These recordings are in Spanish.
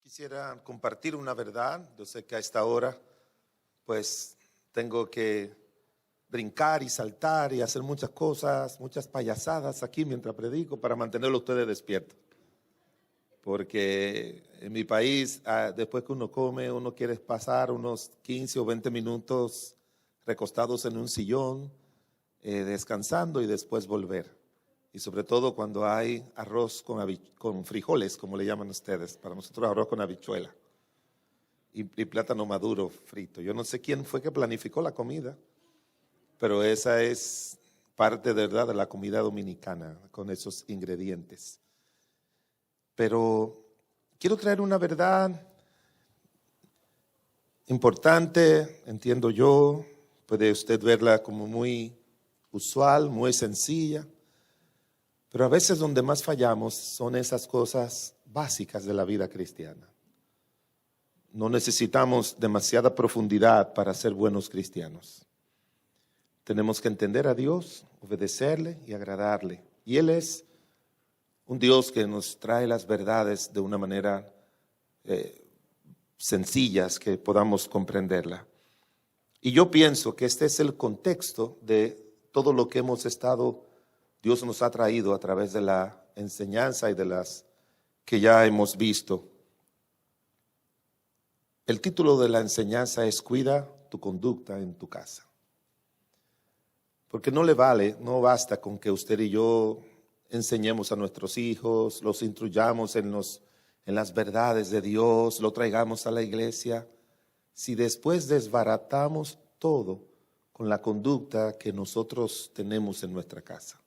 Quisiera compartir una verdad. Yo sé que a esta hora pues tengo que brincar y saltar y hacer muchas cosas, muchas payasadas aquí mientras predico para mantenerlo a ustedes despiertos. Porque en mi país, después que uno come, uno quiere pasar unos 15 o 20 minutos recostados en un sillón, descansando y después volver. Y sobre todo cuando hay arroz con frijoles, como le llaman ustedes. Para nosotros arroz con habichuela y plátano maduro frito. Yo no sé quién fue que planificó la comida, pero esa es parte de verdad de la comida dominicana, con esos ingredientes. Pero quiero traer una verdad importante, entiendo yo. Puede usted verla como muy usual, muy sencilla. Pero a veces donde más fallamos son esas cosas básicas de la vida cristiana. No necesitamos demasiada profundidad para ser buenos cristianos. Tenemos que entender a Dios, obedecerle y agradarle. Y Él es un Dios que nos trae las verdades de una manera sencillas, que podamos comprenderla. Y yo pienso que este es el contexto de todo lo que Dios nos ha traído a través de la enseñanza y de las que ya hemos visto. El título de la enseñanza es Cuida tu conducta en tu casa. Porque no basta con que usted y yo enseñemos a nuestros hijos, los instruyamos en las verdades de Dios, lo traigamos a la iglesia, si después desbaratamos todo con la conducta que nosotros tenemos en nuestra casa.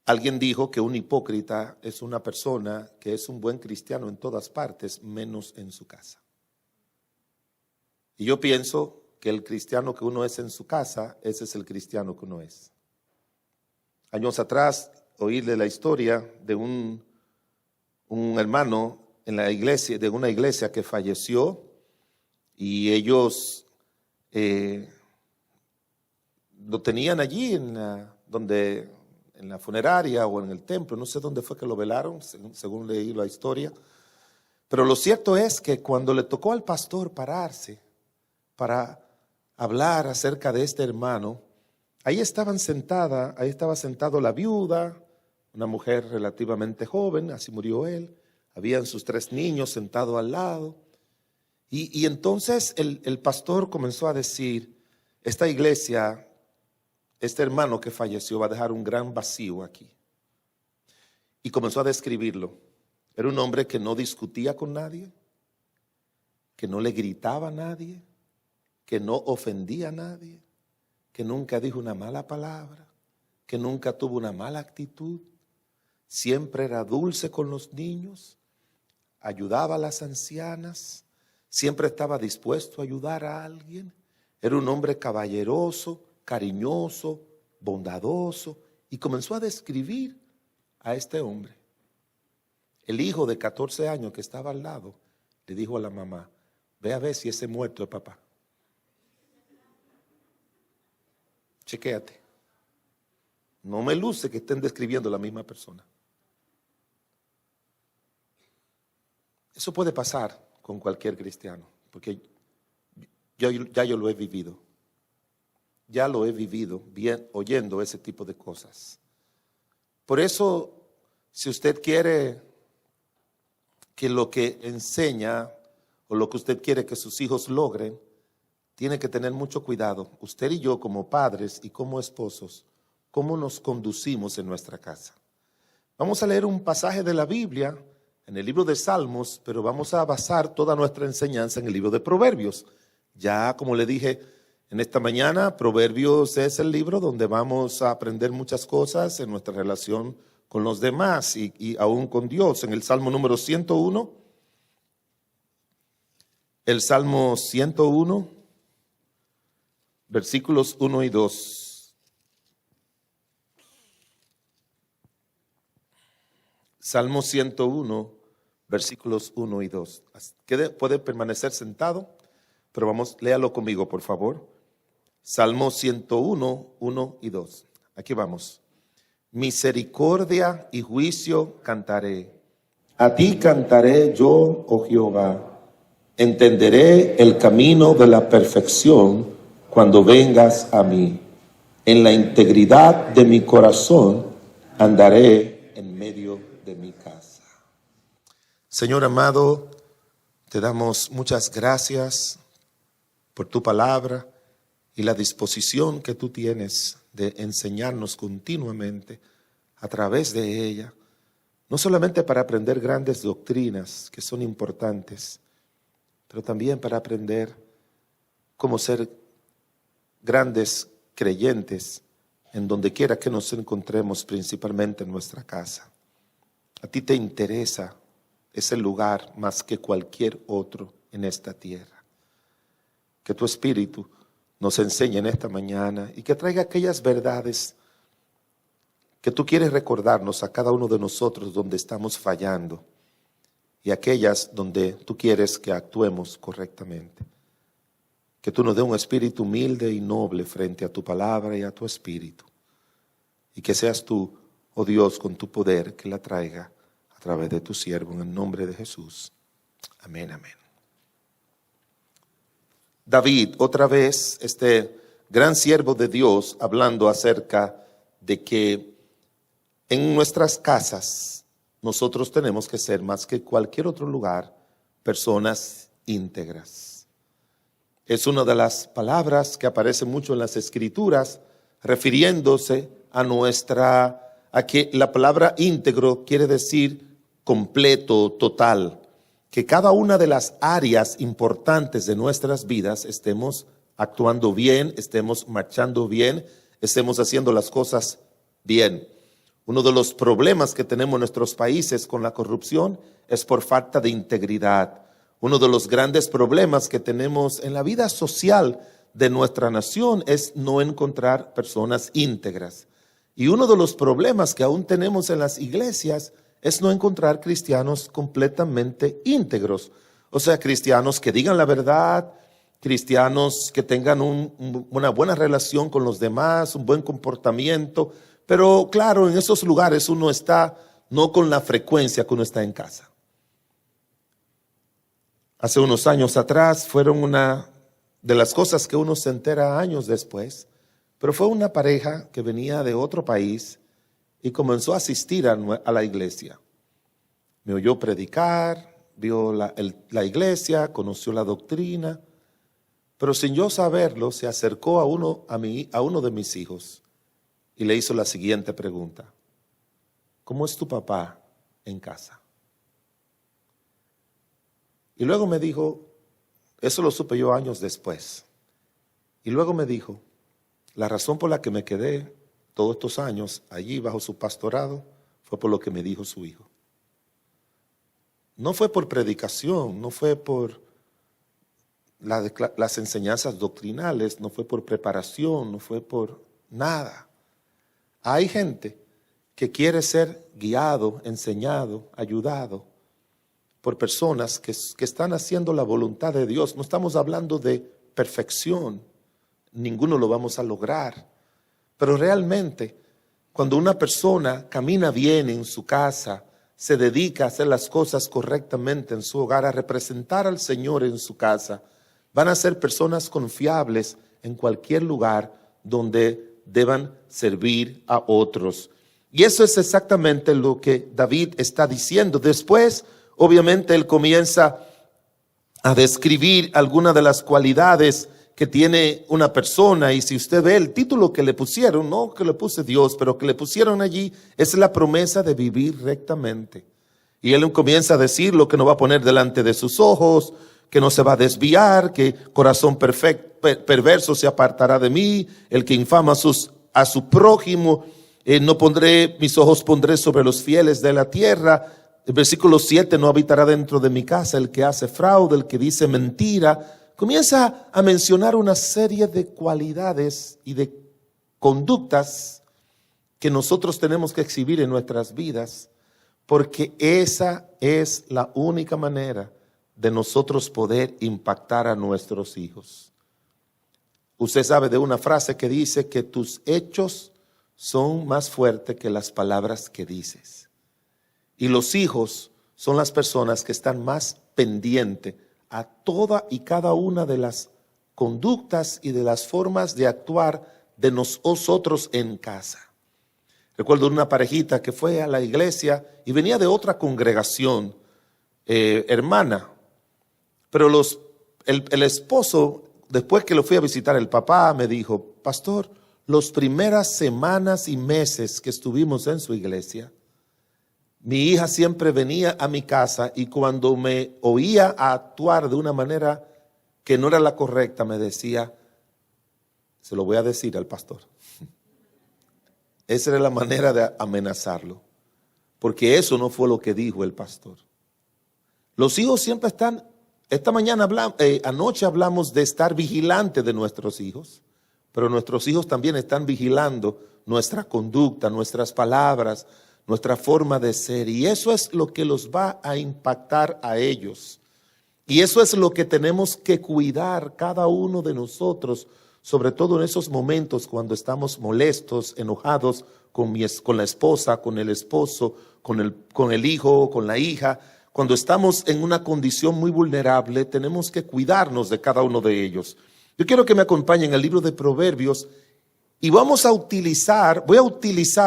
Alguien dijo que un hipócrita es una persona que es un buen cristiano en todas partes, menos en su casa. Y yo pienso que el cristiano que uno es en su casa, ese es el cristiano que uno es. Años atrás oí de la historia de un hermano en la iglesia, de una iglesia que falleció, y ellos lo tenían allí en la funeraria o en el templo, no sé dónde fue que lo velaron, según leí la historia. Pero lo cierto es que cuando le tocó al pastor pararse para hablar acerca de este hermano, ahí estaba sentado la viuda, una mujer relativamente joven, así murió él, habían sus 3 niños sentados al lado. Y entonces el pastor comenzó a decir, esta iglesia, este hermano que falleció va a dejar un gran vacío aquí. Y comenzó a describirlo. Era un hombre que no discutía con nadie, que no le gritaba a nadie, que no ofendía a nadie, que nunca dijo una mala palabra, que nunca tuvo una mala actitud, siempre era dulce con los niños, ayudaba a las ancianas, siempre estaba dispuesto a ayudar a alguien, era un hombre caballeroso, cariñoso, bondadoso, y comenzó a describir a este hombre. El hijo de 14 años que estaba al lado le dijo a la mamá, ve a ver si ese muerto es papá. Chequéate. No me luce que estén describiendo la misma persona. Eso puede pasar con cualquier cristiano, porque yo lo he vivido. Ya lo he vivido bien oyendo ese tipo de cosas. Por eso, si usted quiere que lo que enseña o lo que usted quiere que sus hijos logren, tiene que tener mucho cuidado. Usted y yo como padres y como esposos, cómo nos conducimos en nuestra casa. Vamos a leer un pasaje de la Biblia en el libro de Salmos, pero vamos a basar toda nuestra enseñanza en el libro de Proverbios. Ya como le dije en esta mañana, Proverbios es el libro donde vamos a aprender muchas cosas en nuestra relación con los demás y aún con Dios. En el Salmo número 101, el Salmo 101, versículos 1 y 2. Salmo 101, versículos 1 y 2. Puede permanecer sentado, pero léalo conmigo, por favor. Salmo 101, 1 y 2. Aquí vamos. Misericordia y juicio cantaré A ti cantaré yo, oh Jehová. Entenderé el camino de la perfección cuando vengas a mí. En la integridad de mi corazón andaré en medio de mi casa. Señor amado, te damos muchas gracias por tu palabra y la disposición que tú tienes de enseñarnos continuamente a través de ella, no solamente para aprender grandes doctrinas que son importantes, pero también para aprender cómo ser grandes creyentes en donde quiera que nos encontremos, principalmente en nuestra casa. A ti te interesa ese lugar más que cualquier otro en esta tierra. Que tu Espíritu nos enseñe en esta mañana y que traiga aquellas verdades que tú quieres recordarnos a cada uno de nosotros donde estamos fallando y aquellas donde tú quieres que actuemos correctamente. Que tú nos dé un espíritu humilde y noble frente a tu palabra y a tu espíritu. Y que seas tú, oh Dios, con tu poder que la traiga a través de tu siervo en el nombre de Jesús. Amén, amén. David, otra vez, este gran siervo de Dios, hablando acerca de que en nuestras casas nosotros tenemos que ser, más que cualquier otro lugar, personas íntegras. Es una de las palabras que aparece mucho en las Escrituras, refiriéndose a que la palabra íntegro quiere decir completo, total. Que cada una de las áreas importantes de nuestras vidas estemos actuando bien, estemos marchando bien, estemos haciendo las cosas bien. Uno de los problemas que tenemos en nuestros países con la corrupción es por falta de integridad. Uno de los grandes problemas que tenemos en la vida social de nuestra nación es no encontrar personas íntegras. Y uno de los problemas que aún tenemos en las iglesias es no encontrar cristianos completamente íntegros. O sea, cristianos que digan la verdad, cristianos que tengan una buena relación con los demás, un buen comportamiento. Pero claro, en esos lugares uno está no con la frecuencia que uno está en casa. Hace unos años atrás fueron una de las cosas que uno se entera años después, pero fue una pareja que venía de otro país y comenzó a asistir a la iglesia. Me oyó predicar, vio la iglesia, conoció la doctrina, pero sin yo saberlo se acercó a uno de mis hijos y le hizo la siguiente pregunta: ¿cómo es tu papá en casa? Y luego me dijo, eso lo supe yo años después, y luego me dijo, la razón por la que me quedé todos estos años allí bajo su pastorado fue por lo que me dijo su hijo. No fue por predicación, no fue por las enseñanzas doctrinales, no fue por preparación, no fue por nada. Hay gente que quiere ser guiado, enseñado, ayudado por personas que están haciendo la voluntad de Dios. No estamos hablando de perfección, ninguno lo vamos a lograr. Pero realmente, cuando una persona camina bien en su casa, se dedica a hacer las cosas correctamente en su hogar, a representar al Señor en su casa, van a ser personas confiables en cualquier lugar donde deban servir a otros. Y eso es exactamente lo que David está diciendo. Después, obviamente, él comienza a describir algunas de las cualidades que tiene una persona, y si usted ve el título que le pusieron, no que le puse Dios, pero que le pusieron allí, es la promesa de vivir rectamente. Y él comienza a decir lo que no va a poner delante de sus ojos, que no se va a desviar, que corazón perverso se apartará de mí, el que infama a su prójimo, no pondré, mis ojos pondré sobre los fieles de la tierra. El versículo 7, no habitará dentro de mi casa el que hace fraude, el que dice mentira. Comienza a mencionar una serie de cualidades y de conductas que nosotros tenemos que exhibir en nuestras vidas, porque esa es la única manera de nosotros poder impactar a nuestros hijos. Usted sabe de una frase que dice que tus hechos son más fuertes que las palabras que dices. Y los hijos son las personas que están más pendientes a toda y cada una de las conductas y de las formas de actuar de nosotros en casa. Recuerdo una parejita que fue a la iglesia y venía de otra congregación hermana, pero el esposo, después que lo fui a visitar, el papá me dijo: pastor, las primeras semanas y meses que estuvimos en su iglesia, mi hija siempre venía a mi casa y cuando me oía actuar de una manera que no era la correcta, me decía: se lo voy a decir al pastor. Esa era la manera de amenazarlo, porque eso no fue lo que dijo el pastor. Los hijos siempre están, anoche hablamos de estar vigilante de nuestros hijos, pero nuestros hijos también están vigilando nuestra conducta, nuestras palabras, nuestra forma de ser, y eso es lo que los va a impactar a ellos. Y eso es lo que tenemos que cuidar cada uno de nosotros, sobre todo en esos momentos cuando estamos molestos, enojados con la esposa, con el esposo, con el hijo, con la hija. Cuando estamos en una condición muy vulnerable, tenemos que cuidarnos de cada uno de ellos. Yo quiero que me acompañen al libro de Proverbios y voy a utilizar,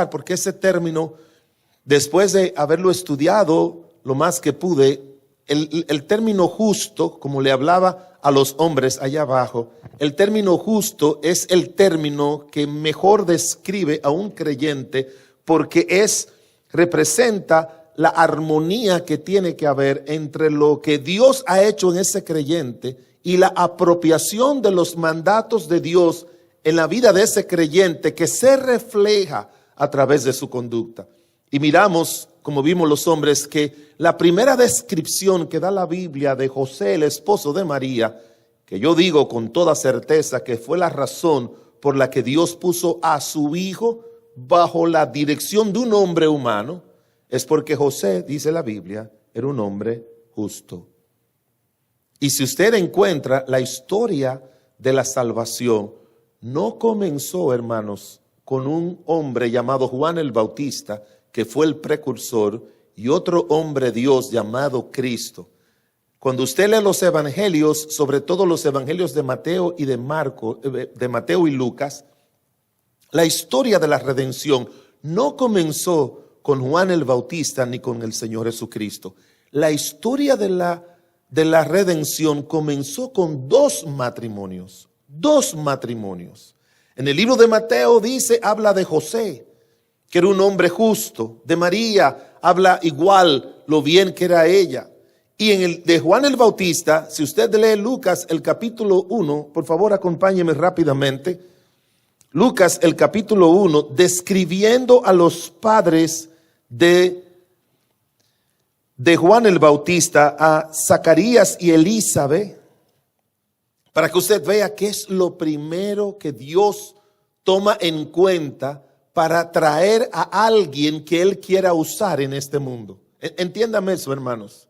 porque ese término, después de haberlo estudiado lo más que pude, el término justo, como le hablaba a los hombres allá abajo, el término justo es el término que mejor describe a un creyente, porque representa la armonía que tiene que haber entre lo que Dios ha hecho en ese creyente y la apropiación de los mandatos de Dios en la vida de ese creyente, que se refleja a través de su conducta. Y miramos, como vimos los hombres, que la primera descripción que da la Biblia de José, el esposo de María, que yo digo con toda certeza que fue la razón por la que Dios puso a su hijo bajo la dirección de un hombre humano, es porque José, dice la Biblia, era un hombre justo. Y si usted encuentra la historia de la salvación, no comenzó, hermanos, con un hombre llamado Juan el Bautista, que fue el precursor, y otro hombre Dios llamado Cristo. Cuando usted lee los evangelios, sobre todo los evangelios de Mateo y de Mateo y Lucas, la historia de la redención no comenzó con Juan el Bautista ni con el Señor Jesucristo. La historia de la redención comenzó con dos matrimonios. En el libro de Mateo habla de José, que era un hombre justo. De María habla igual lo bien que era ella. Y en el de Juan el Bautista, si usted lee Lucas el capítulo 1, por favor acompáñeme rápidamente. Lucas el capítulo 1, describiendo a los padres de Juan el Bautista, a Zacarías y Elizabeth, para que usted vea qué es lo primero que Dios toma en cuenta para traer a alguien que Él quiera usar en este mundo. Entiéndame eso, hermanos.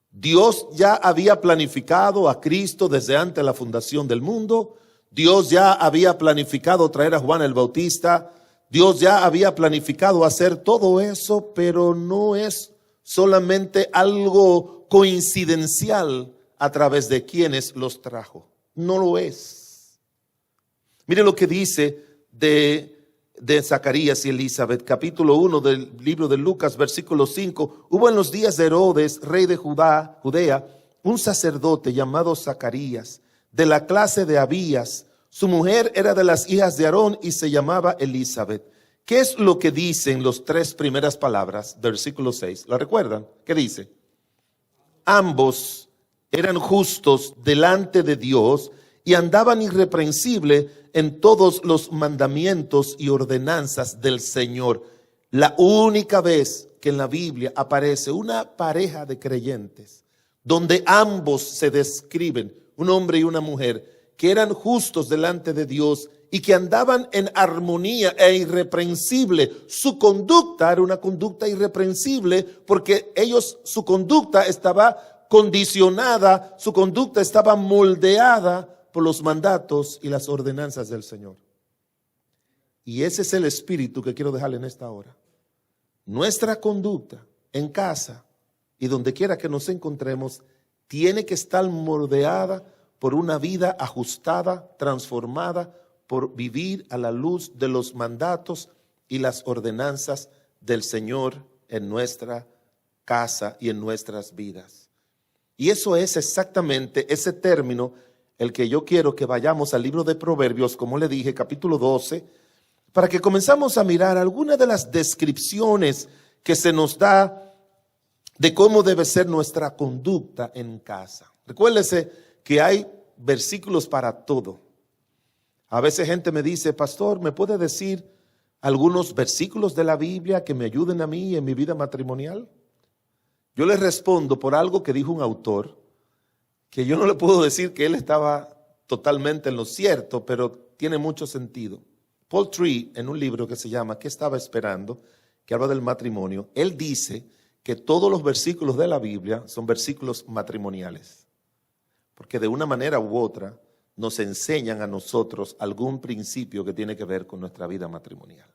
Dios ya había planificado a Cristo desde antes de la fundación del mundo. Dios ya había planificado traer a Juan el Bautista. Dios ya había planificado hacer todo eso, pero no es solamente algo coincidencial a través de quienes los trajo. No lo es. Mire lo que dice de Zacarías y Elizabeth, capítulo 1 del libro de Lucas, versículo 5. Hubo en los días de Herodes, rey de Judea, un sacerdote llamado Zacarías, de la clase de Abías. Su mujer era de las hijas de Aarón y se llamaba Elizabeth. ¿Qué es lo que dicen las tres primeras palabras del versículo 6? ¿La recuerdan? ¿Qué dice? Ambos eran justos delante de Dios y andaban irreprensibles en todos los mandamientos y ordenanzas del Señor. La única vez que en la Biblia aparece una pareja de creyentes donde ambos se describen, un hombre y una mujer, que eran justos delante de Dios y que andaban en armonía e irreprensible. Su conducta era una conducta irreprensible porque su conducta estaba condicionada, su conducta estaba moldeada por los mandatos y las ordenanzas del Señor. Y ese es el espíritu que quiero dejarle en esta hora. Nuestra conducta en casa y donde quiera que nos encontremos, tiene que estar moldeada por una vida ajustada, transformada, por vivir a la luz de los mandatos y las ordenanzas del Señor en nuestra casa y en nuestras vidas. Y eso es exactamente ese término el que yo quiero que vayamos al libro de Proverbios, como le dije, capítulo 12, para que comenzamos a mirar algunas de las descripciones que se nos da de cómo debe ser nuestra conducta en casa. Recuérdese que hay versículos para todo. A veces gente me dice, pastor, ¿me puede decir algunos versículos de la Biblia que me ayuden a mí en mi vida matrimonial? Yo les respondo por algo que dijo un autor, que yo no le puedo decir que él estaba totalmente en lo cierto, pero tiene mucho sentido. Paul Tree, en un libro que se llama ¿Qué estaba esperando?, que habla del matrimonio, él dice que todos los versículos de la Biblia son versículos matrimoniales, porque de una manera u otra nos enseñan a nosotros algún principio que tiene que ver con nuestra vida matrimonial.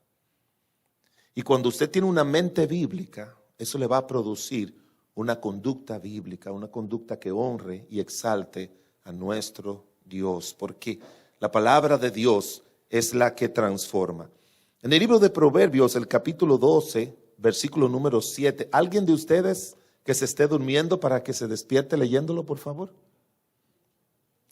Y cuando usted tiene una mente bíblica, eso le va a producir una conducta bíblica, una conducta que honre y exalte a nuestro Dios, porque la palabra de Dios es la que transforma. En el libro de Proverbios, el capítulo 12, versículo número 7, ¿alguien de ustedes que se esté durmiendo para que se despierte leyéndolo, por favor?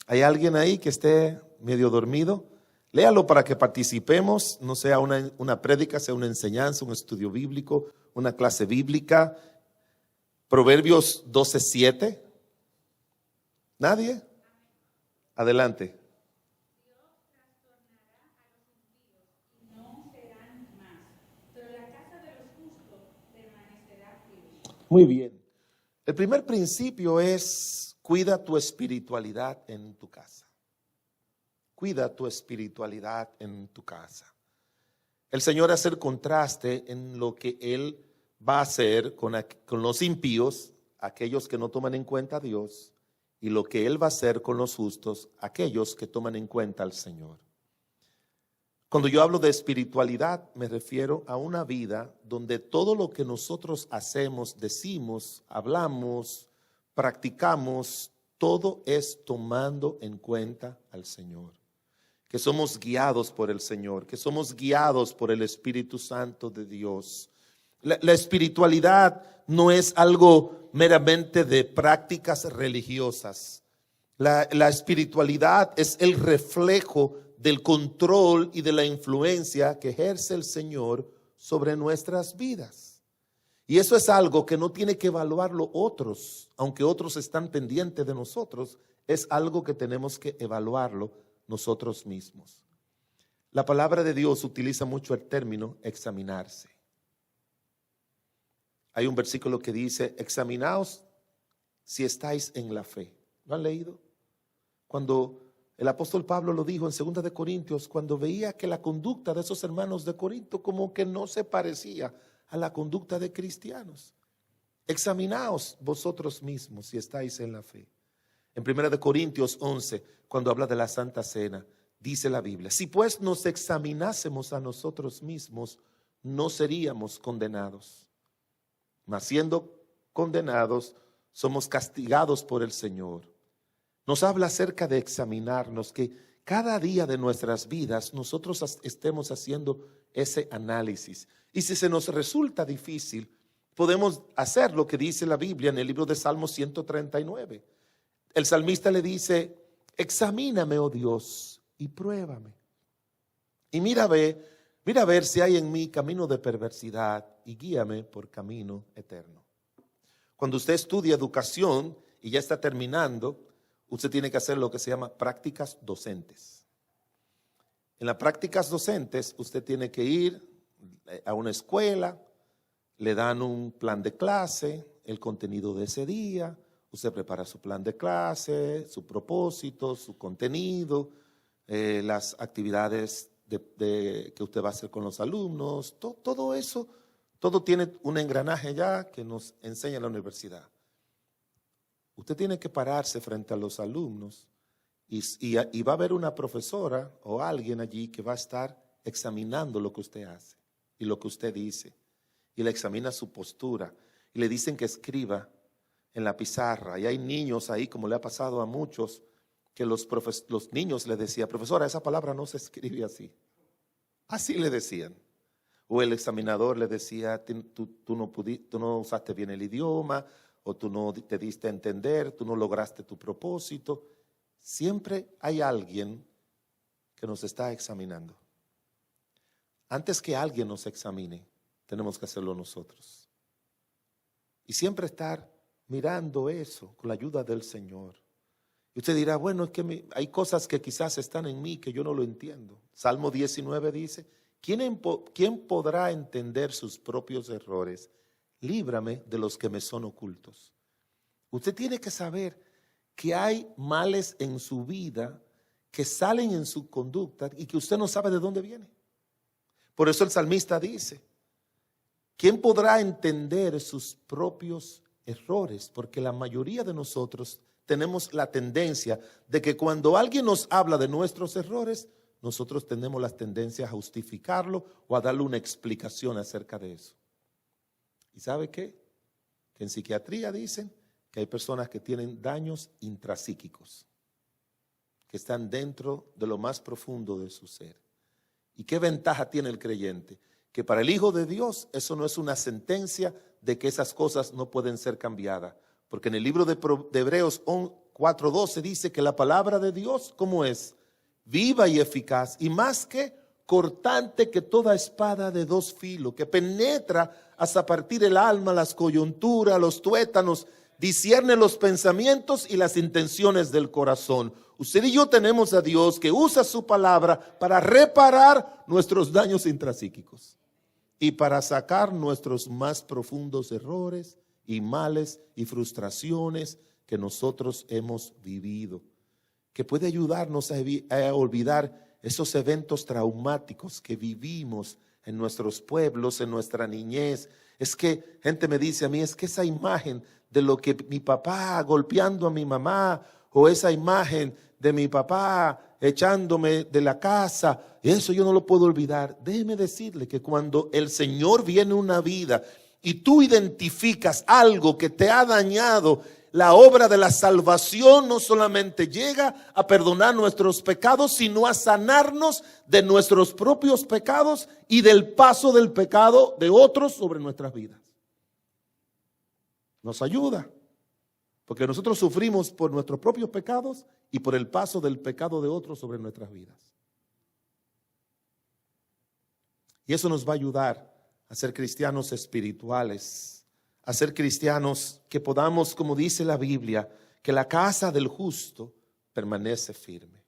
¿Hay alguien ahí que esté medio dormido? Léalo para que participemos, no sea una prédica, sea una enseñanza, un estudio bíblico, una clase bíblica. Proverbios 12:7. ¿Nadie? Adelante. Dios trastornará a los impíos y no serán más, pero la casa de los justos permanecerá firme. Muy bien. El primer principio es cuida tu espiritualidad en tu casa. Cuida tu espiritualidad en tu casa. El Señor hace el contraste en lo que Él va a hacer con los impíos, aquellos que no toman en cuenta a Dios, y lo que Él va a hacer con los justos, aquellos que toman en cuenta al Señor. Cuando yo hablo de espiritualidad, me refiero a una vida donde todo lo que nosotros hacemos, decimos, hablamos, practicamos, todo es tomando en cuenta al Señor. Que somos guiados por el Señor, que somos guiados por el Espíritu Santo de Dios. La espiritualidad no es algo meramente de prácticas religiosas. La espiritualidad es el reflejo del control y de la influencia que ejerce el Señor sobre nuestras vidas. Y eso es algo que no tiene que evaluarlo otros, aunque otros están pendientes de nosotros, es algo que tenemos que evaluarlo nosotros mismos. La palabra de Dios utiliza mucho el término examinarse. Hay un versículo que dice, examinaos si estáis en la fe. ¿Lo han leído? Cuando el apóstol Pablo lo dijo en 2 de Corintios, cuando veía que la conducta de esos hermanos de Corinto como que no se parecía a la conducta de cristianos. Examinaos vosotros mismos si estáis en la fe. En 1 de Corintios 11, cuando habla de la Santa Cena, dice la Biblia, si pues nos examinásemos a nosotros mismos, no seríamos condenados. Mas siendo condenados, somos castigados por el Señor. Nos habla acerca de examinarnos, que cada día de nuestras vidas nosotros estemos haciendo ese análisis. Y si se nos resulta difícil, podemos hacer lo que dice la Biblia en el libro de Salmos 139. El salmista le dice, examíname, oh Dios, y pruébame. Y mira a ver si hay en mí camino de perversidad y guíame por camino eterno. Cuando usted estudia educación y ya está terminando, usted tiene que hacer lo que se llama prácticas docentes. En las prácticas docentes usted tiene que ir a una escuela, le dan un plan de clase, el contenido de ese día, usted prepara su plan de clase, su propósito, su contenido, las actividades que usted va a hacer con los alumnos, todo eso, todo tiene un engranaje ya que nos enseña en la universidad. Usted tiene que pararse frente a los alumnos y va a haber una profesora o alguien allí que va a estar examinando lo que usted hace y lo que usted dice. Y le examina su postura y le dicen que escriba en la pizarra. Y hay niños ahí, como le ha pasado a muchos, que los niños le decían, profesora, esa palabra no se escribe así. Así le decían. O el examinador le decía, tú no usaste bien el idioma, o tú no te diste a entender, tú no lograste tu propósito. Siempre hay alguien que nos está examinando. Antes que alguien nos examine, tenemos que hacerlo nosotros. Y siempre estar mirando eso con la ayuda del Señor. Y usted dirá, bueno, es que hay cosas que quizás están en mí que yo no lo entiendo. Salmo 19 dice, ¿quién podrá entender sus propios errores? Líbrame de los que me son ocultos. Usted tiene que saber que hay males en su vida que salen en su conducta y que usted no sabe de dónde viene. Por eso el salmista dice, ¿quién podrá entender sus propios errores? Porque la mayoría de nosotros tenemos la tendencia de que cuando alguien nos habla de nuestros errores, nosotros tenemos la tendencia a justificarlo o a darle una explicación acerca de eso. ¿Y sabe qué? Que en psiquiatría dicen que hay personas que tienen daños intrapsíquicos, que están dentro de lo más profundo de su ser. ¿Y qué ventaja tiene el creyente? Que para el Hijo de Dios eso no es una sentencia de que esas cosas no pueden ser cambiadas. Porque en el libro de Hebreos 4:12 dice que la palabra de Dios, ¿cómo es? Viva y eficaz, y más que cortante que toda espada de dos filos, que penetra hasta partir el alma, las coyunturas, los tuétanos, discierne los pensamientos y las intenciones del corazón. Usted y yo tenemos a Dios que usa su palabra para reparar nuestros daños intrapsíquicos y para sacar nuestros más profundos errores y males y frustraciones que nosotros hemos vivido, que puede ayudarnos a olvidar esos eventos traumáticos que vivimos en nuestros pueblos, en nuestra niñez. Es que gente me dice a mí, es que esa imagen de lo que mi papá golpeando a mi mamá, o esa imagen de mi papá echándome de la casa, eso yo no lo puedo olvidar. Déjeme decirle que cuando el Señor viene a una vida y tú identificas algo que te ha dañado, la obra de la salvación no solamente llega a perdonar nuestros pecados, sino a sanarnos de nuestros propios pecados y del paso del pecado de otros sobre nuestras vidas. Nos ayuda, porque nosotros sufrimos por nuestros propios pecados y por el paso del pecado de otros sobre nuestras vidas. Y eso nos va a ayudar a ser cristianos espirituales, a ser cristianos que podamos, como dice la Biblia, que la casa del justo permanece firme.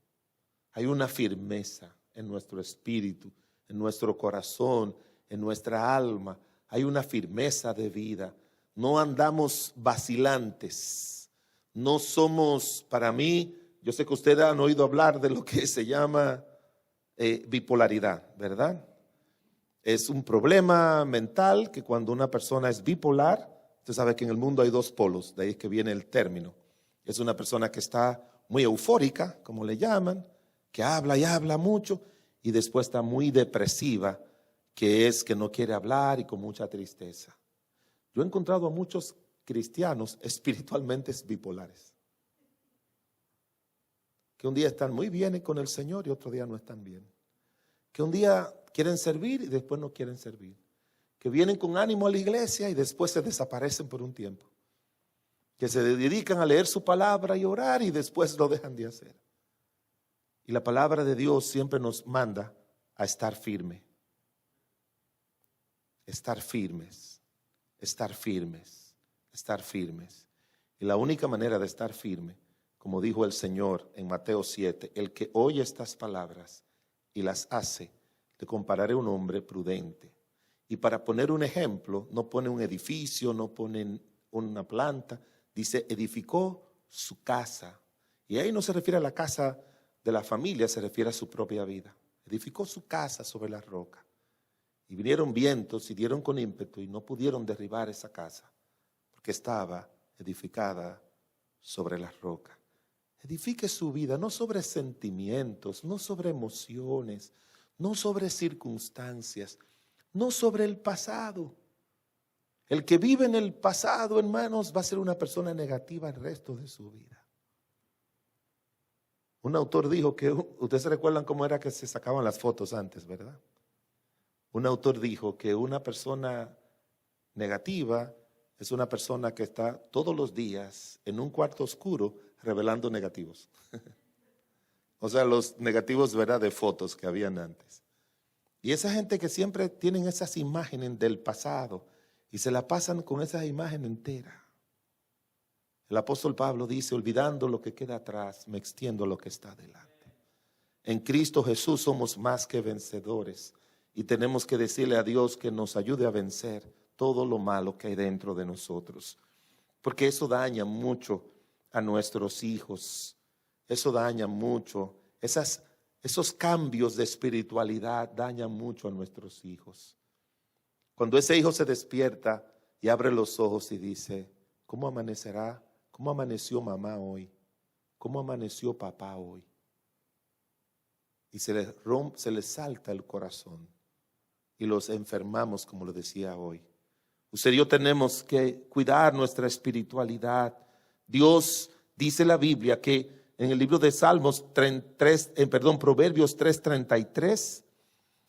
Hay una firmeza en nuestro espíritu, en nuestro corazón, en nuestra alma. Hay una firmeza de vida. No andamos vacilantes. No somos, para mí, yo sé que ustedes han oído hablar de lo que se llama bipolaridad, ¿verdad? Es un problema mental que cuando una persona es bipolar, usted sabe que en el mundo hay dos polos, de ahí es que viene el término. Es una persona que está muy eufórica, como le llaman, que habla y habla mucho, y después está muy depresiva, que es que no quiere hablar y con mucha tristeza. Yo he encontrado a muchos cristianos espiritualmente bipolares, que un día están muy bien con el Señor y otro día no están bien. Que un día quieren servir y después no quieren servir. Que vienen con ánimo a la iglesia y después se desaparecen por un tiempo. Que se dedican a leer su palabra y orar y después lo dejan de hacer. Y la palabra de Dios siempre nos manda a estar firme. Estar firmes, estar firmes, estar firmes. Y la única manera de estar firme, como dijo el Señor en Mateo 7, el que oye estas palabras y las hace, le compararé a un hombre prudente. Y para poner un ejemplo, no pone un edificio, no pone una planta, dice edificó su casa. Y ahí no se refiere a la casa de la familia, se refiere a su propia vida. Edificó su casa sobre la roca. Y vinieron vientos y dieron con ímpetu y no pudieron derribar esa casa, porque estaba edificada sobre la roca. Edifique su vida no sobre sentimientos, no sobre emociones, no sobre circunstancias, no sobre el pasado. El que vive en el pasado, hermanos, va a ser una persona negativa el resto de su vida. Un autor dijo que, ustedes se recuerdan cómo era que se sacaban las fotos antes, ¿verdad? Un autor dijo que una persona negativa es una persona que está todos los días en un cuarto oscuro revelando negativos. O sea, los negativos, ¿verdad?, de fotos que habían antes. Y esa gente que siempre tienen esas imágenes del pasado y se la pasan con esa imagen entera. El apóstol Pablo dice, olvidando lo que queda atrás, me extiendo a lo que está delante. En Cristo Jesús somos más que vencedores y tenemos que decirle a Dios que nos ayude a vencer todo lo malo que hay dentro de nosotros. Porque eso daña mucho a nuestros hijos. Eso daña mucho. Esos cambios de espiritualidad dañan mucho a nuestros hijos. Cuando ese hijo se despierta y abre los ojos y dice, ¿cómo amanecerá? ¿Cómo amaneció mamá hoy? ¿Cómo amaneció papá hoy? Y se les salta el corazón y los enfermamos, como lo decía hoy. Usted y yo tenemos que cuidar nuestra espiritualidad. Dios dice la Biblia que en el libro de Salmos Proverbios 3:33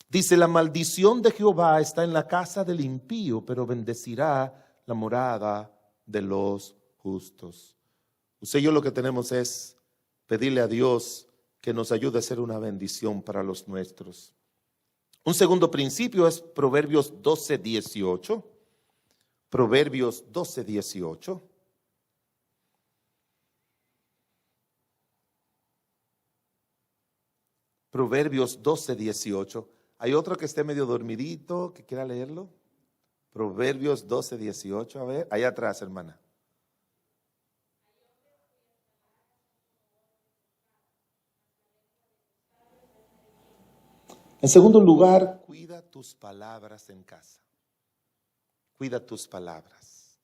dice, la maldición de Jehová está en la casa del impío, pero bendecirá la morada de los justos. Usted y yo lo que tenemos es pedirle a Dios que nos ayude a ser una bendición para los nuestros. Un segundo principio es Proverbios 12:18. Proverbios 12:18. Proverbios 12:18. ¿Hay otro que esté medio dormidito que quiera leerlo? Proverbios 12:18. A ver, allá atrás, hermana. En segundo lugar, cuida tus palabras en casa. Cuida tus palabras.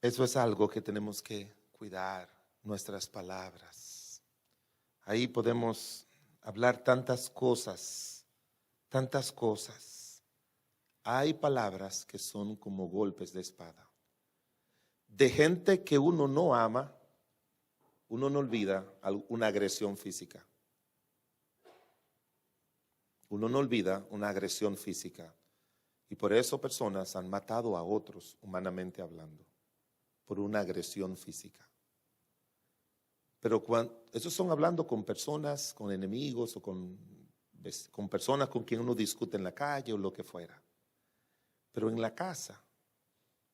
Eso es algo que tenemos que cuidar, nuestras palabras. Ahí podemos hablar tantas cosas, tantas cosas. Hay palabras que son como golpes de espada. De gente que uno no ama, uno no olvida una agresión física. Uno no olvida una agresión física. Y por eso personas han matado a otros, humanamente hablando, por una agresión física. Pero esos son hablando con personas, con enemigos o con personas con quien uno discute en la calle o lo que fuera. Pero en la casa,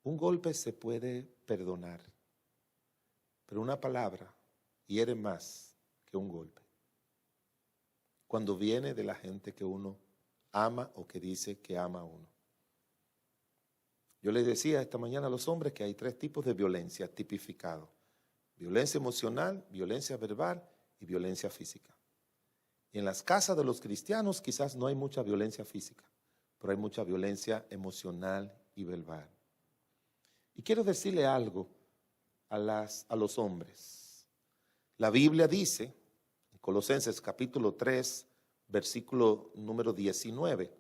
un golpe se puede perdonar, pero una palabra hiere más que un golpe. Cuando viene de la gente que uno ama o que dice que ama a uno. Yo les decía esta mañana a los hombres que hay 3 tipos de violencia tipificados. Violencia emocional, violencia verbal y violencia física. Y en las casas de los cristianos quizás no hay mucha violencia física, pero hay mucha violencia emocional y verbal. Y quiero decirle algo a los hombres. La Biblia dice, en Colosenses capítulo 3, versículo número 19,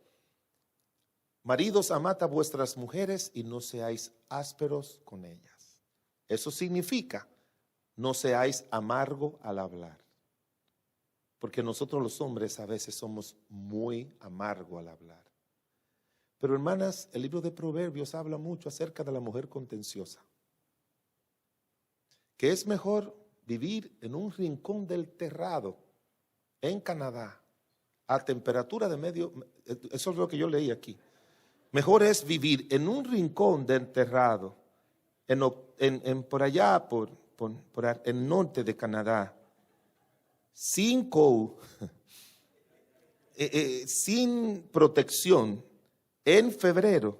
maridos, amad a vuestras mujeres y no seáis ásperos con ellas. Eso significa, no seáis amargo al hablar. Porque nosotros los hombres a veces somos muy amargos al hablar. Pero hermanas, el libro de Proverbios habla mucho acerca de la mujer contenciosa. Que es mejor vivir en un rincón del terrado en Canadá a temperatura de medio, eso es lo que yo leí aquí. Mejor es vivir en un rincón del terrado por allá, por el norte de Canadá, sin sin protección en febrero,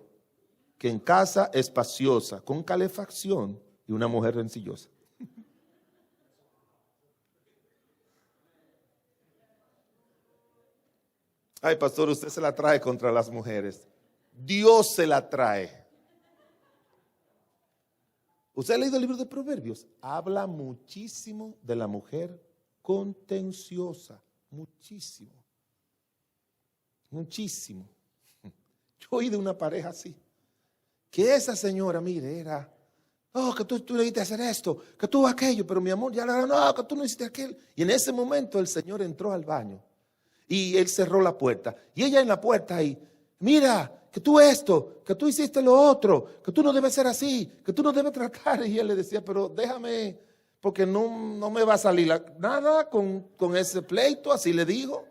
que en casa espaciosa, con calefacción y una mujer rencillosa. Ay, pastor, usted se la trae contra las mujeres. Dios se la trae. ¿Usted ha leído el libro de Proverbios? Habla muchísimo de la mujer contenciosa. Muchísimo. Muchísimo. Yo oí de una pareja así, que esa señora, mire, era, oh, que tú le diste hacer esto, que tú aquello, pero mi amor, ya no, que tú no hiciste aquello. Y en ese momento el señor entró al baño y él cerró la puerta. Y ella en la puerta ahí, mira, que tú esto, que tú hiciste lo otro, que tú no debes ser así, que tú no debes tratar. Y él le decía, pero déjame, porque no me va a salir nada con ese pleito, así le dijo.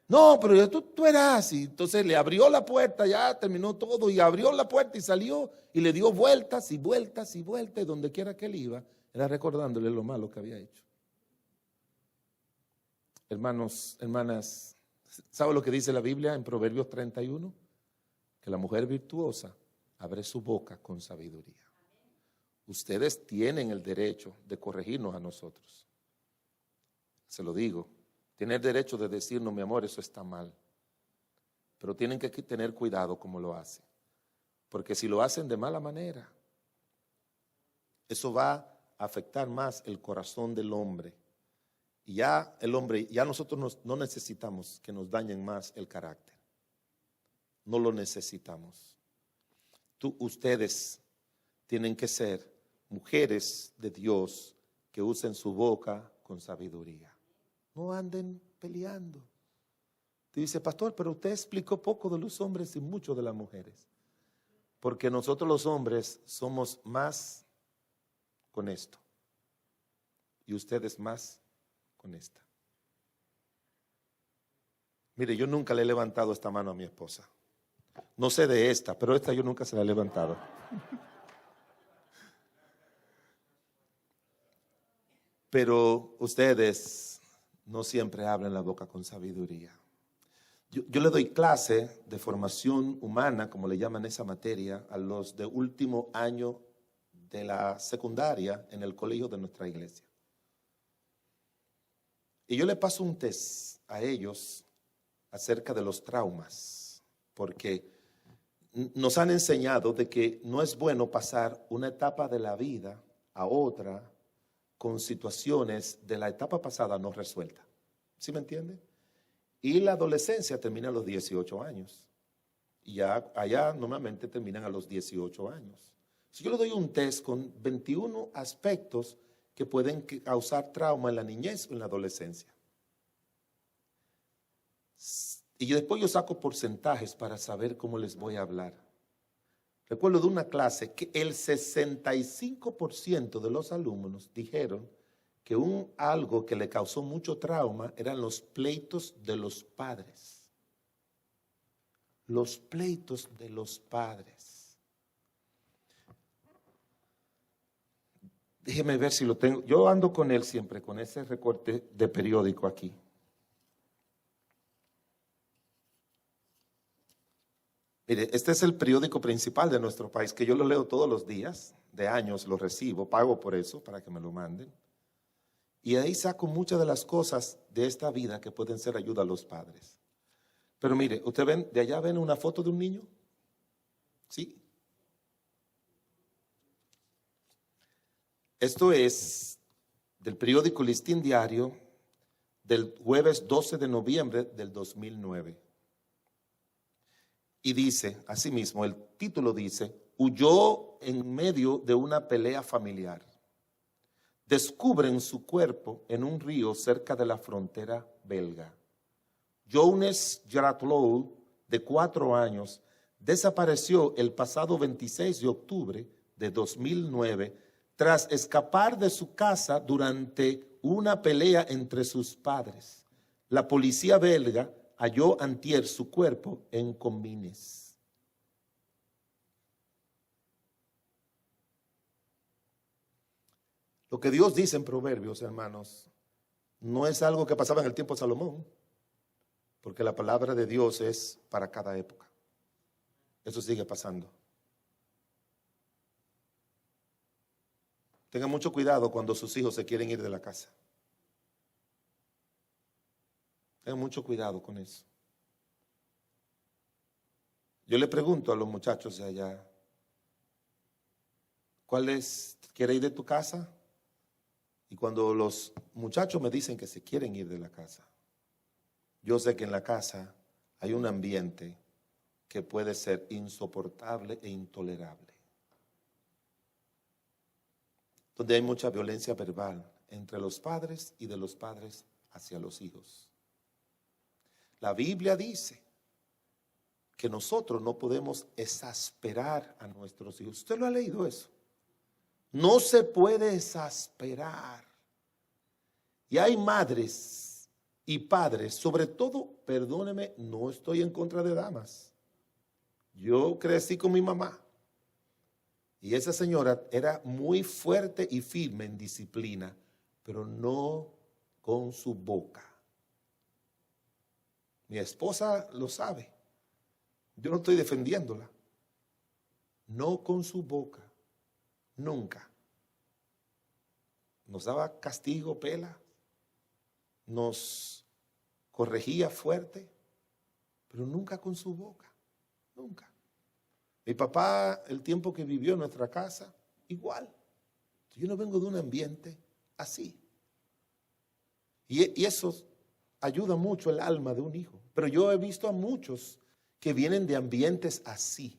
No, pero tú eras así. Entonces le abrió la puerta, ya terminó todo, y abrió la puerta y salió, y le dio vueltas y vueltas y vueltas, y donde quiera que él iba, era recordándole lo malo que había hecho. Hermanos, hermanas, ¿sabe lo que dice la Biblia en Proverbios 31? Que la mujer virtuosa abre su boca con sabiduría. Ustedes tienen el derecho de corregirnos a nosotros. Se lo digo. Tienen el derecho de decirnos, mi amor, eso está mal. Pero tienen que tener cuidado como lo hacen. Porque si lo hacen de mala manera, eso va a afectar más el corazón del hombre. Y ya el hombre, ya nosotros no necesitamos que nos dañen más el carácter. No lo necesitamos. Ustedes tienen que ser mujeres de Dios que usen su boca con sabiduría. No anden peleando. Te dice, pastor, pero usted explicó poco de los hombres y mucho de las mujeres. Porque nosotros los hombres somos más con esto. Y ustedes más con esta. Mire, yo nunca le he levantado esta mano a mi esposa. No sé de esta, pero esta yo nunca se la he levantado. Pero ustedes no siempre abren la boca con sabiduría. Yo le doy clase de formación humana, como le llaman esa materia, a los de último año de la secundaria en el colegio de nuestra iglesia. Y yo le paso un test a ellos acerca de los traumas, porque nos han enseñado de que no es bueno pasar una etapa de la vida a otra con situaciones de la etapa pasada no resueltas. ¿Sí me entiende? Y la adolescencia termina a los 18 años. Y ya allá normalmente terminan a los 18 años. Si yo le doy un test con 21 aspectos que pueden causar trauma en la niñez o en la adolescencia. Y después yo saco porcentajes para saber cómo les voy a hablar. Recuerdo de una clase que el 65% de los alumnos dijeron que algo que le causó mucho trauma eran los pleitos de los padres. Los pleitos de los padres. Déjeme ver si lo tengo. Yo ando con él siempre, con ese recorte de periódico aquí. Mire, este es el periódico principal de nuestro país, que yo lo leo todos los días, de años lo recibo, pago por eso, para que me lo manden. Y ahí saco muchas de las cosas de esta vida que pueden ser ayuda a los padres. Pero mire, ¿usted ven, de allá ven una foto de un niño? ¿Sí? Esto es del periódico Listín Diario del jueves 12 de noviembre del 2009. Y dice, asimismo, el título dice, huyó en medio de una pelea familiar. Descubren su cuerpo en un río cerca de la frontera belga. Jonas Gratlow, de 4 años, desapareció el pasado 26 de octubre de 2009 tras escapar de su casa durante una pelea entre sus padres. La policía belga halló antier su cuerpo en Comines. Lo que Dios dice en Proverbios, hermanos, no es algo que pasaba en el tiempo de Salomón, porque la palabra de Dios es para cada época. Eso sigue pasando. Tengan mucho cuidado cuando sus hijos se quieren ir de la casa. Tengan mucho cuidado con eso. Yo le pregunto a los muchachos de allá, ¿quiere ir de tu casa? Y cuando los muchachos me dicen que se quieren ir de la casa, yo sé que en la casa hay un ambiente que puede ser insoportable e intolerable. Donde hay mucha violencia verbal entre los padres y de los padres hacia los hijos. La Biblia dice que nosotros no podemos exasperar a nuestros hijos. ¿Usted lo ha leído eso? No se puede exasperar. Y hay madres y padres, sobre todo, perdóneme, no estoy en contra de damas. Yo crecí con mi mamá. Y esa señora era muy fuerte y firme en disciplina, pero no con su boca. Mi esposa lo sabe. Yo no estoy defendiéndola. No con su boca. Nunca. Nos daba castigo, pela. Nos corregía fuerte, pero nunca con su boca. Nunca. Mi papá, el tiempo que vivió en nuestra casa, igual. Yo no vengo de un ambiente así. Y eso ayuda mucho el alma de un hijo. Pero yo he visto a muchos que vienen de ambientes así,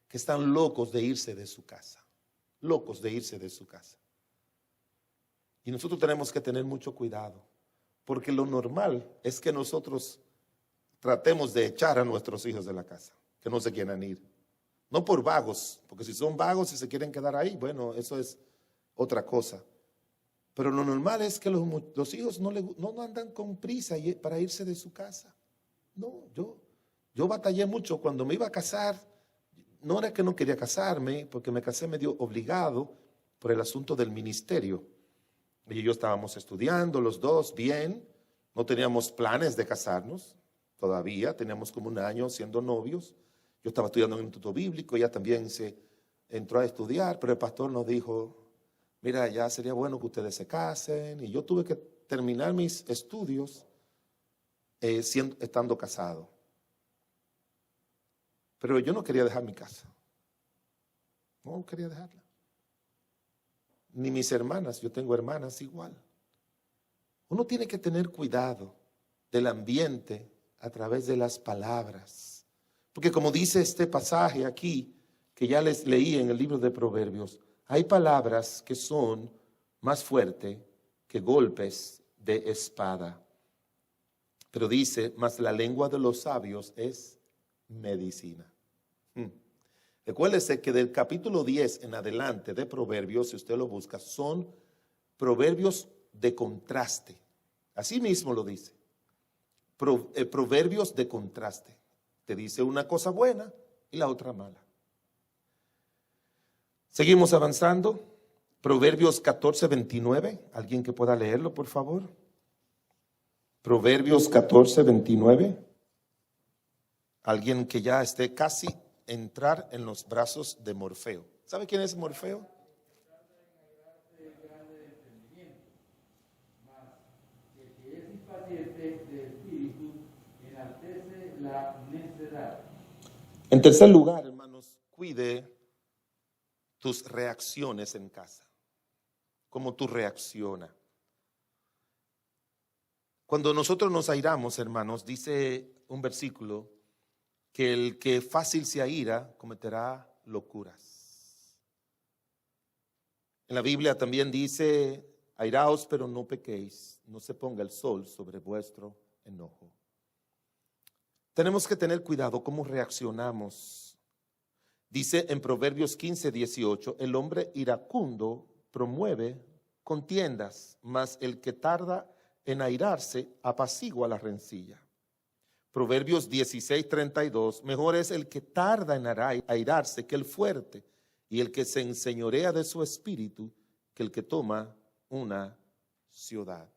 que están locos de irse de su casa. Locos de irse de su casa. Y nosotros tenemos que tener mucho cuidado, porque lo normal es que nosotros tratemos de echar a nuestros hijos de la casa, que no se quieran ir. No por vagos, porque si son vagos y se quieren quedar ahí, bueno, eso es otra cosa. Pero lo normal es que los hijos no andan con prisa para irse de su casa. No, yo batallé mucho cuando me iba a casar. No era que no quería casarme, porque me casé medio obligado por el asunto del ministerio. Ella y yo estábamos estudiando los dos bien, no teníamos planes de casarnos todavía, teníamos como un año siendo novios. Yo estaba estudiando en el instituto bíblico, ella también se entró a estudiar, pero el pastor nos dijo, mira, ya sería bueno que ustedes se casen, y yo tuve que terminar mis estudios estando casado. Pero yo no quería dejar mi casa, no quería dejarla. Ni mis hermanas, yo tengo hermanas igual. Uno tiene que tener cuidado del ambiente a través de las palabras. Porque como dice este pasaje aquí, que ya les leí en el libro de Proverbios, hay palabras que son más fuertes que golpes de espada. Pero dice, mas la lengua de los sabios es medicina. Recuérdese que del capítulo 10 en adelante de Proverbios, si usted lo busca, son proverbios de contraste. Así mismo lo dice. Proverbios de contraste. Te dice una cosa buena y la otra mala. Seguimos avanzando. Proverbios 14:29. ¿Alguien que pueda leerlo, por favor? Proverbios 14:29. Alguien que ya esté casi entrar en los brazos de Morfeo. ¿Sabe quién es Morfeo? En tercer lugar, hermanos, cuide tus reacciones en casa. Cómo tú reaccionas. Cuando nosotros nos airamos, hermanos, dice un versículo que el que fácil se aira cometerá locuras. En la Biblia también dice, airaos pero no pequéis, no se ponga el sol sobre vuestro enojo. Tenemos que tener cuidado cómo reaccionamos. Dice en Proverbios 15:18, el hombre iracundo promueve contiendas, mas el que tarda en airarse apacigua la rencilla. Proverbios 16:32, mejor es el que tarda en airarse que el fuerte, y el que se enseñorea de su espíritu que el que toma una ciudad.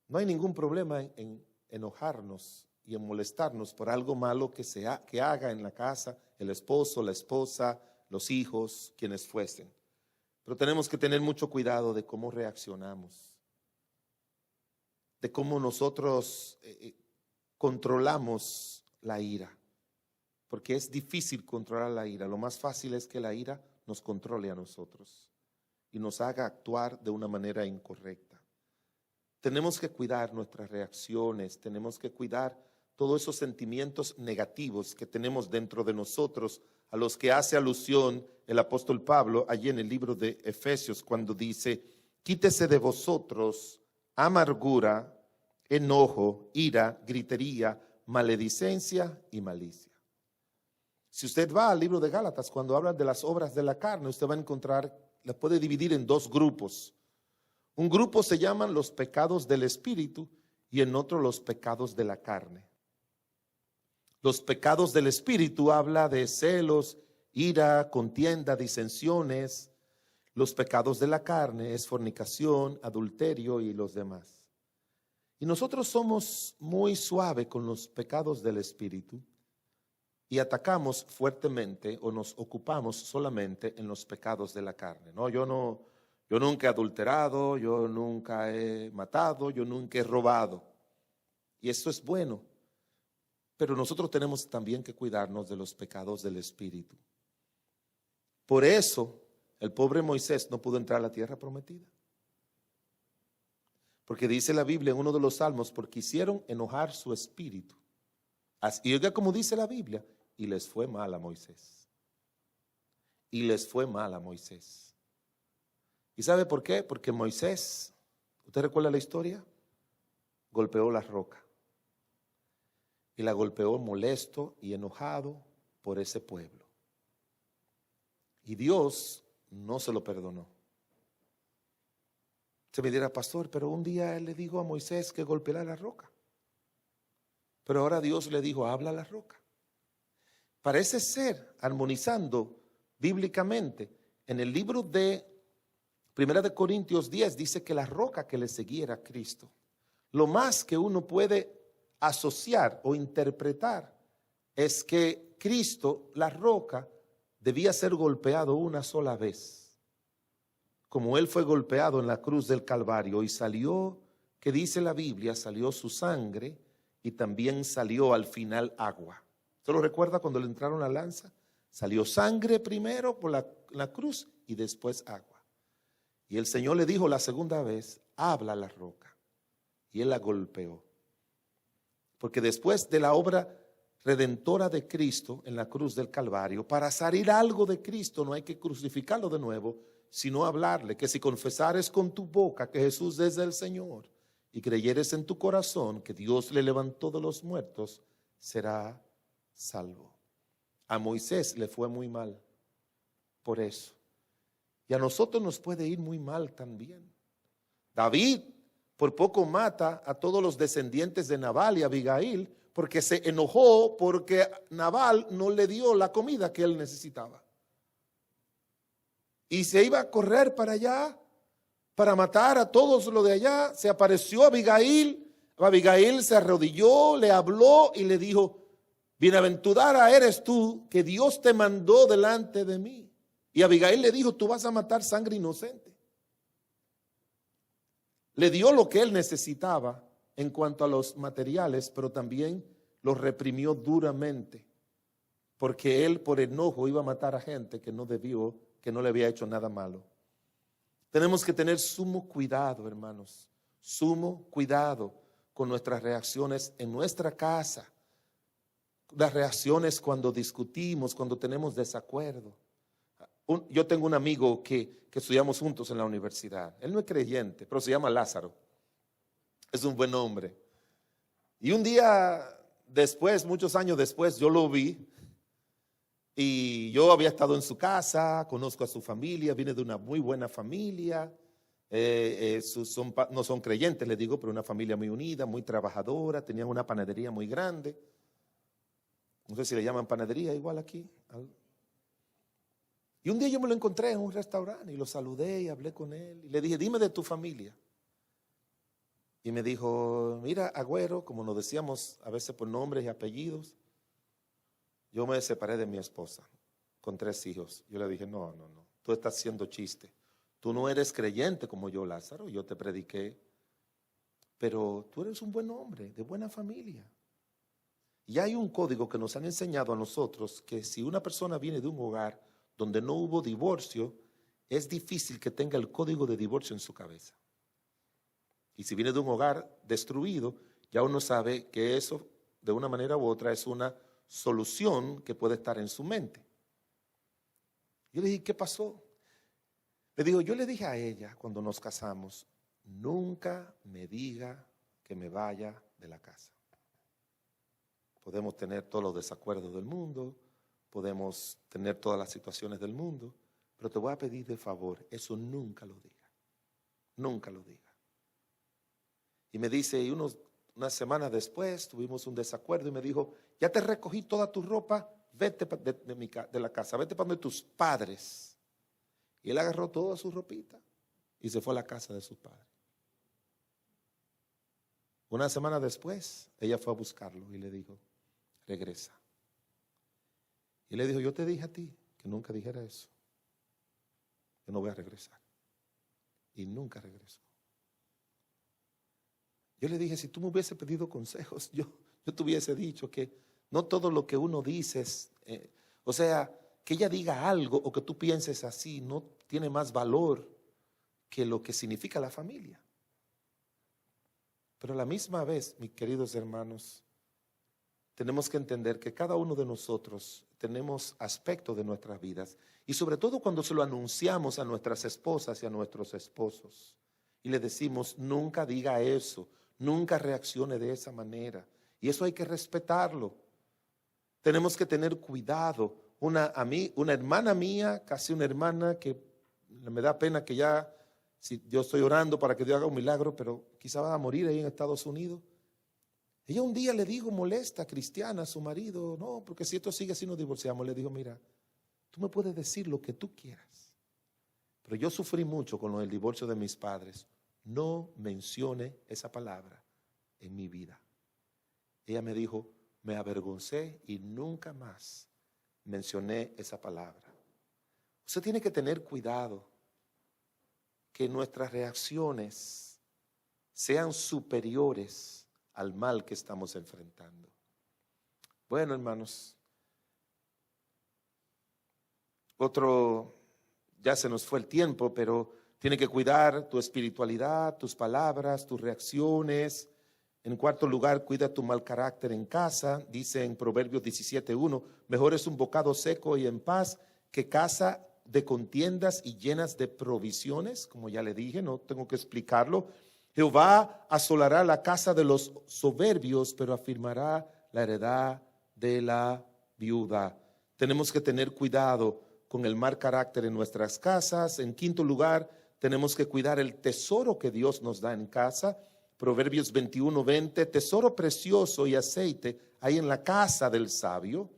No hay ningún problema en enojarnos y en molestarnos por algo malo que haga en la casa el esposo, la esposa, los hijos, quienes fuesen. Pero tenemos que tener mucho cuidado de cómo reaccionamos, de cómo nosotros controlamos la ira, porque es difícil controlar la ira. Lo más fácil es que la ira nos controle a nosotros y nos haga actuar de una manera incorrecta. Tenemos que cuidar nuestras reacciones, tenemos que cuidar todos esos sentimientos negativos que tenemos dentro de nosotros, a los que hace alusión el apóstol Pablo allí en el libro de Efesios, cuando dice: quítese de vosotros amargura, enojo, ira, gritería, maledicencia y malicia. Si usted va al libro de Gálatas, cuando habla de las obras de la carne, usted va a encontrar, las puede dividir en dos grupos. Un grupo se llaman los pecados del espíritu y en otro los pecados de la carne. Los pecados del espíritu habla de celos, ira, contienda, disensiones. Los pecados de la carne es fornicación, adulterio y los demás. Y nosotros somos muy suaves con los pecados del espíritu y atacamos fuertemente o nos ocupamos solamente en los pecados de la carne. Yo nunca he adulterado, yo nunca he matado, yo nunca he robado. Y eso es bueno. Pero nosotros tenemos también que cuidarnos de los pecados del espíritu. Por eso el pobre Moisés no pudo entrar a la tierra prometida. Porque dice la Biblia en uno de los salmos: porque hicieron enojar su espíritu. Y oiga como dice la Biblia: y les fue mal a Moisés. Y les fue mal a Moisés. ¿Y sabe por qué? Porque Moisés, ¿usted recuerda la historia? Golpeó la roca. Y la golpeó molesto y enojado por ese pueblo. Y Dios no se lo perdonó. Se me dirá: pastor, pero un día él le dijo a Moisés que golpeara la roca. Pero ahora Dios le dijo: habla a la roca. Parece ser, armonizando bíblicamente, en el libro de 1 de Corintios 10 dice que la roca que le siguiera a Cristo. Lo más que uno puede asociar o interpretar es que Cristo, la roca, debía ser golpeado una sola vez, como él fue golpeado en la cruz del Calvario, y salió, que dice la Biblia, salió su sangre y también salió al final agua. ¿Usted lo recuerda cuando le entraron la lanza? Salió sangre primero por la cruz y después agua. Y el Señor le dijo la segunda vez: habla a la roca. Y él la golpeó. Porque después de la obra redentora de Cristo en la cruz del Calvario, para salir algo de Cristo no hay que crucificarlo de nuevo, sino hablarle que si confesares con tu boca que Jesús es el Señor y creyeres en tu corazón que Dios le levantó de los muertos, será salvo. A Moisés le fue muy mal por eso. Y a nosotros nos puede ir muy mal también. David por poco mata a todos los descendientes de Nabal y Abigail porque se enojó porque Nabal no le dio la comida que él necesitaba. Y se iba a correr para allá para matar a todos los de allá. Se apareció Abigail. Abigail se arrodilló, le habló y le dijo: bienaventurada eres tú, que Dios te mandó delante de mí. Y Abigail le dijo: tú vas a matar sangre inocente. Le dio lo que él necesitaba en cuanto a los materiales, pero también lo reprimió duramente, porque él por enojo iba a matar a gente que no debió, que no le había hecho nada malo. Tenemos que tener sumo cuidado, hermanos, sumo cuidado con nuestras reacciones en nuestra casa, las reacciones cuando discutimos, cuando tenemos desacuerdo. Yo tengo un amigo que estudiamos juntos en la universidad. Él no es creyente, pero se llama Lázaro. Es un buen hombre. Y un día después, muchos años después, yo lo vi. Y yo había estado en su casa, conozco a su familia, viene de una muy buena familia. No son creyentes, les digo, pero una familia muy unida, muy trabajadora. Tenían una panadería muy grande. No sé si le llaman panadería igual aquí. Y un día yo me lo encontré en un restaurante y lo saludé y hablé con él. Y le dije: dime de tu familia. Y me dijo: mira, Agüero, como nos decíamos a veces por nombres y apellidos, yo me separé de mi esposa con 3 hijos. Yo le dije: no, tú estás haciendo chiste. Tú no eres creyente como yo, Lázaro, yo te prediqué. Pero tú eres un buen hombre, de buena familia. Y hay un código que nos han enseñado a nosotros, que si una persona viene de un hogar donde no hubo divorcio, es difícil que tenga el código de divorcio en su cabeza. Y si viene de un hogar destruido, ya uno sabe que eso de una manera u otra es una solución que puede estar en su mente. Yo le dije, ¿qué pasó? Le digo, yo le dije a ella cuando nos casamos, nunca me diga que me vaya de la casa. Podemos tener todos los desacuerdos del mundo, podemos tener todas las situaciones del mundo, pero te voy a pedir de favor, eso nunca lo diga. Nunca lo diga. Y me dice, y una semana después tuvimos un desacuerdo y me dijo, ya te recogí toda tu ropa, vete de la casa, vete para donde tus padres. Y él agarró toda su ropita y se fue a la casa de sus padres. Una semana después, ella fue a buscarlo y le dijo, regresa. Y le dijo, yo te dije a ti que nunca dijera eso. Yo no voy a regresar. Y nunca regresó. Yo le dije, si tú me hubiese pedido consejos, yo te hubiese dicho que no todo lo que uno dice es, o sea, que ella diga algo o que tú pienses así, no tiene más valor que lo que significa la familia. Pero a la misma vez, mis queridos hermanos, tenemos que entender que cada uno de nosotros tenemos aspectos de nuestras vidas y sobre todo cuando se lo anunciamos a nuestras esposas y a nuestros esposos y le decimos, nunca diga eso, nunca reaccione de esa manera, y eso hay que respetarlo. Tenemos que tener cuidado. Una hermana mía, casi una hermana que me da pena que ya, si yo estoy orando para que Dios haga un milagro, pero quizá va a morir ahí en Estados Unidos. Ella un día le dijo molesta, cristiana, a su marido, no, porque si esto sigue así nos divorciamos. Le dijo, mira, tú me puedes decir lo que tú quieras, pero yo sufrí mucho con el divorcio de mis padres. No mencione esa palabra en mi vida. Ella me dijo, me avergoncé y nunca más mencioné esa palabra. Usted tiene que tener cuidado que nuestras reacciones sean superiores al mal que estamos enfrentando. Bueno, hermanos, ya se nos fue el tiempo, pero tiene que cuidar tu espiritualidad, tus palabras, tus reacciones. En cuarto lugar, cuida tu mal carácter en casa. Dice en Proverbios 17:1, mejor es un bocado seco y en paz que casa de contiendas y llenas de provisiones. Como ya le dije, no tengo que explicarlo. Jehová asolará la casa de los soberbios, pero afirmará la heredad de la viuda. Tenemos que tener cuidado con el mal carácter en nuestras casas. En quinto lugar, tenemos que cuidar el tesoro que Dios nos da en casa. Proverbios 21:20, tesoro precioso y aceite hay en la casa del sabio,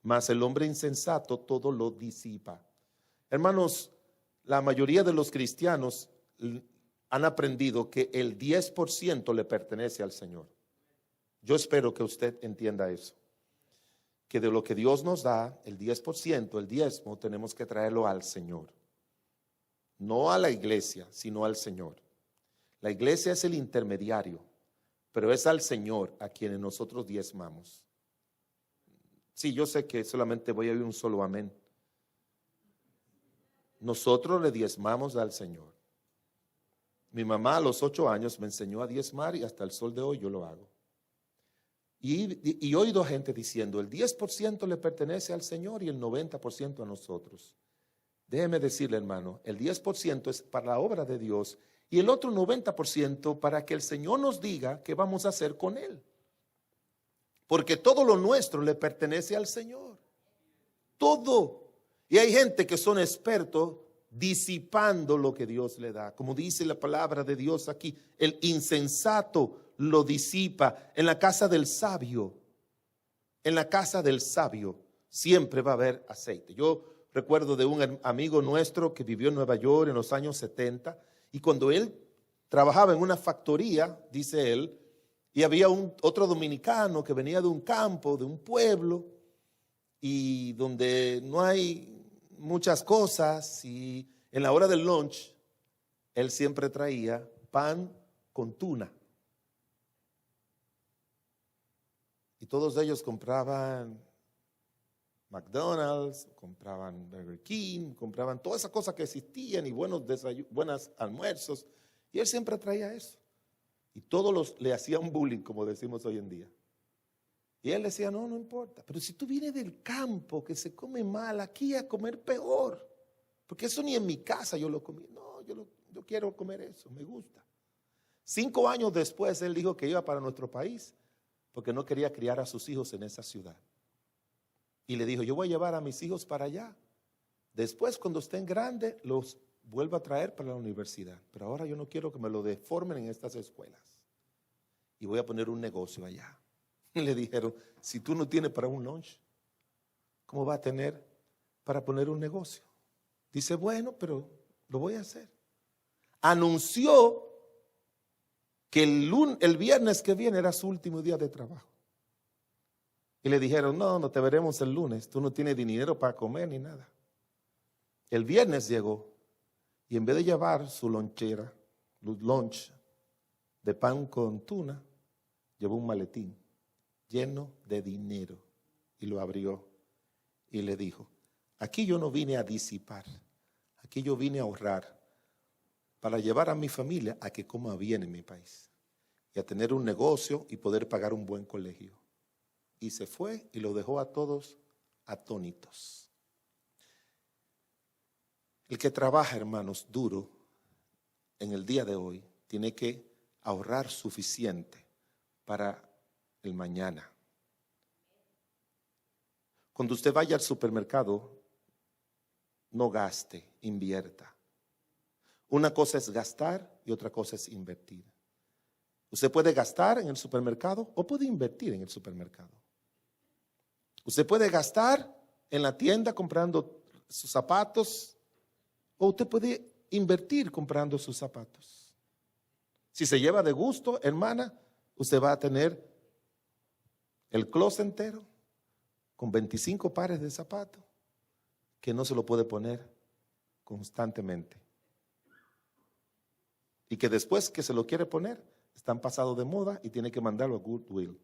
mas el hombre insensato todo lo disipa. Hermanos, la mayoría de los cristianos han aprendido que el 10% le pertenece al Señor. Yo espero que usted entienda eso, que de lo que Dios nos da, el 10%, el diezmo, tenemos que traerlo al Señor. No a la iglesia, sino al Señor. La iglesia es el intermediario, pero es al Señor a quienes nosotros diezmamos. Sí, yo sé que solamente voy a oír un solo amén. Nosotros le diezmamos al Señor. Mi mamá a los 8 años me enseñó a diezmar y hasta el sol de hoy yo lo hago. Y he oído gente diciendo, el 10% le pertenece al Señor y el 90% a nosotros. Déjeme decirle, hermano, el 10% es para la obra de Dios y el otro 90% para que el Señor nos diga qué vamos a hacer con él. Porque todo lo nuestro le pertenece al Señor. Todo. Y hay gente que son expertos disipando lo que Dios le da. Como dice la palabra de Dios aquí, el insensato lo disipa. En la casa del sabio, siempre va a haber aceite. Yo recuerdo de un amigo nuestro que vivió en Nueva York en los años 70 y cuando él trabajaba en una factoría, dice él, y había otro dominicano que venía de un campo, de un pueblo, y donde no hay muchas cosas, y en la hora del lunch, él siempre traía pan con tuna. Y todos ellos compraban McDonald's, compraban Burger King, compraban todas esas cosas que existían y buenos almuerzos. Y él siempre traía eso. Y todos le hacían bullying, como decimos hoy en día. Y él decía, no, no importa. Pero si tú vienes del campo que se come mal, aquí a comer peor. Porque eso ni en mi casa yo lo comí. No, yo quiero comer eso, me gusta. 5 años después él dijo que iba para nuestro país porque no quería criar a sus hijos en esa ciudad. Y le dijo, yo voy a llevar a mis hijos para allá. Después, cuando estén grandes, los vuelvo a traer para la universidad. Pero ahora yo no quiero que me lo deformen en estas escuelas. Y voy a poner un negocio allá. Y le dijeron, si tú no tienes para un lunch, ¿cómo va a tener para poner un negocio? Dice, bueno, pero lo voy a hacer. Anunció que el viernes que viene era su último día de trabajo. Y le dijeron, no, no te veremos el lunes, tú no tienes dinero para comer ni nada. El viernes llegó y en vez de llevar su lonchera, lunch de pan con tuna, llevó un maletín lleno de dinero y lo abrió y le dijo, aquí yo no vine a disipar, aquí yo vine a ahorrar para llevar a mi familia a que coma bien en mi país y a tener un negocio y poder pagar un buen colegio. Y se fue y lo dejó a todos atónitos. El que trabaja, hermanos, duro en el día de hoy, tiene que ahorrar suficiente para el mañana. Cuando usted vaya al supermercado, no gaste, invierta. Una cosa es gastar y otra cosa es invertir. Usted puede gastar en el supermercado o puede invertir en el supermercado. Usted puede gastar en la tienda comprando sus zapatos o usted puede invertir comprando sus zapatos. Si se lleva de gusto, hermana, usted va a tener el closet entero con 25 pares de zapatos que no se lo puede poner constantemente. Y que después que se lo quiere poner, están pasados de moda y tiene que mandarlo a Goodwill.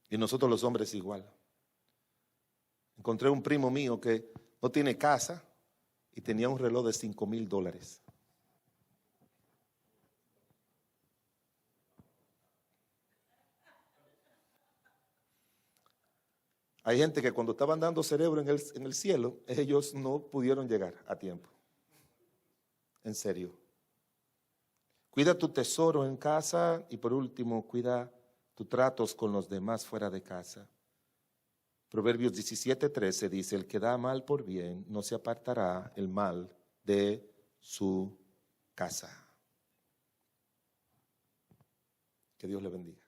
Y nosotros los hombres igual. Encontré un primo mío que no tiene casa y tenía un reloj de $5,000. Hay gente que cuando estaban dando cerebro en el cielo, ellos no pudieron llegar a tiempo. En serio. Cuida tu tesoro en casa y por último, cuida tus tratos con los demás fuera de casa. Proverbios 17:13 dice, el que da mal por bien, no se apartará el mal de su casa. Que Dios le bendiga.